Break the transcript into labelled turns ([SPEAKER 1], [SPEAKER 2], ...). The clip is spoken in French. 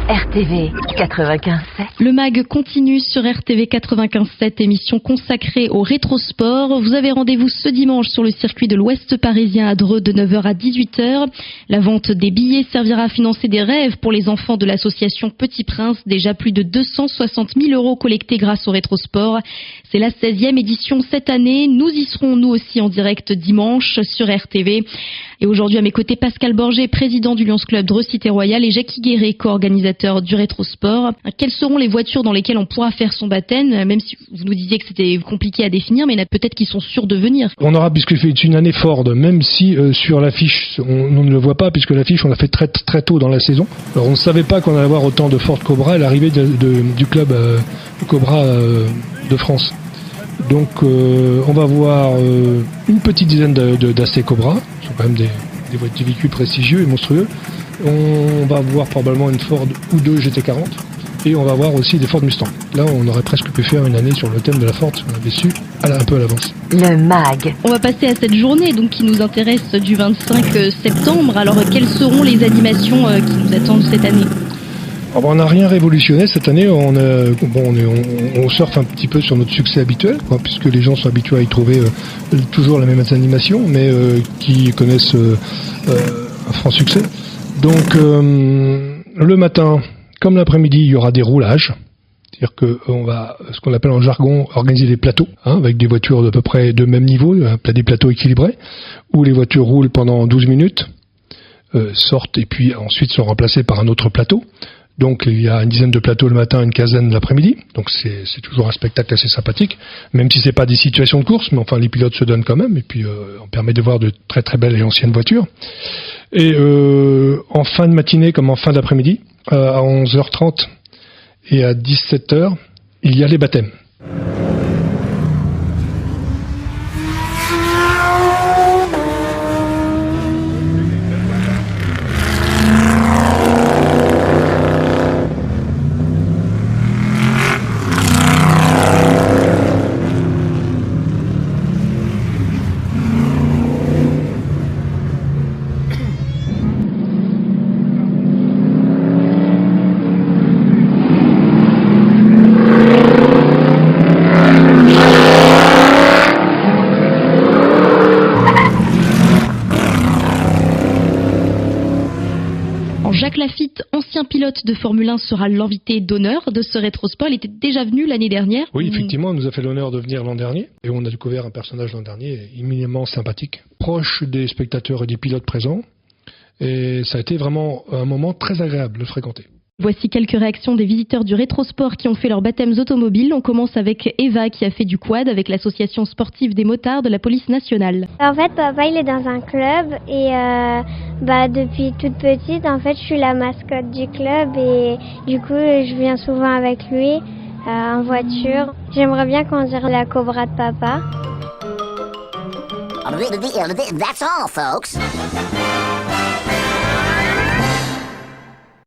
[SPEAKER 1] RTV 95.7.
[SPEAKER 2] Le MAG continue sur RTV 95.7, émission consacrée au rétrosport. Vous avez rendez-vous ce dimanche sur le circuit de l'Ouest parisien à Dreux de 9h à 18h. La vente des billets servira à financer des rêves pour les enfants de l'association Petit Prince. Déjà plus de 260 000 € collectés grâce au rétrosport. C'est la 16e édition cette année. Nous y serons nous aussi en direct dimanche sur RTV. Et aujourd'hui à mes côtés, Pascal Borget, président du Lions Club Dreux Cité Royale, et Jackie Guéret, co-organisateur du rétrosport. Quelles seront les voitures dans lesquelles on pourra faire son baptême, même si vous nous disiez que c'était compliqué à définir, mais il y en a peut-être qui sont sûrs de venir.
[SPEAKER 3] On aura, puisque c'est une année Ford, même si sur l'affiche on ne le voit pas, puisque l'affiche on l'a fait très très tôt dans la saison. Alors on ne savait pas qu'on allait avoir autant de Ford Cobra à l'arrivée du club Cobra de France. Donc on va voir une petite dizaine d'AC Cobra, ce sont quand même des véhicules prestigieux et monstrueux. On va voir probablement une Ford ou deux GT40 et on va voir aussi des Ford Mustang. Là on aurait presque pu faire une année sur le thème de la Ford si on avait su un peu à l'avance.
[SPEAKER 1] Le MAG.
[SPEAKER 2] On va passer à cette journée donc qui nous intéresse du 25 septembre. Alors quelles seront les animations qui nous attendent cette année ?
[SPEAKER 3] Alors, on n'a rien révolutionné cette année, on surfe un petit peu sur notre succès habituel, puisque les gens sont habitués à y trouver toujours la même animation, mais qui connaissent un franc succès. Donc le matin, comme l'après-midi, il y aura des roulages, c'est-à-dire qu'on va, ce qu'on appelle en jargon, organiser des plateaux, avec des voitures d'à peu près de même niveau, des plateaux équilibrés, où les voitures roulent pendant 12 minutes, sortent et puis ensuite sont remplacées par un autre plateau. Donc il y a une dizaine de plateaux le matin, une quinzaine l'après-midi. Donc c'est toujours un spectacle assez sympathique, même si c'est pas des situations de course, mais enfin les pilotes se donnent quand même. Et puis on permet de voir de très très belles et anciennes voitures. Et en fin de matinée comme en fin d'après-midi, à 11h30 et à 17h, il y a les baptêmes.
[SPEAKER 2] Jacques Lafitte, ancien pilote de Formule 1, sera l'invité d'honneur de ce rétrosport. Il était déjà venu l'année dernière.
[SPEAKER 3] Oui, effectivement, on nous a fait l'honneur de venir l'an dernier. Et on a découvert un personnage l'an dernier éminemment sympathique, proche des spectateurs et des pilotes présents. Et ça a été vraiment un moment très agréable de le fréquenter.
[SPEAKER 2] Voici quelques réactions des visiteurs du rétrosport qui ont fait leurs baptêmes automobiles. On commence avec Eva qui a fait du quad avec l'association sportive des motards de la police nationale.
[SPEAKER 4] En fait, papa il est dans un club et depuis toute petite, en fait, je suis la mascotte du club et du coup, je viens souvent avec lui en voiture. J'aimerais bien conduire la Cobra de papa.
[SPEAKER 5] That's all, folks.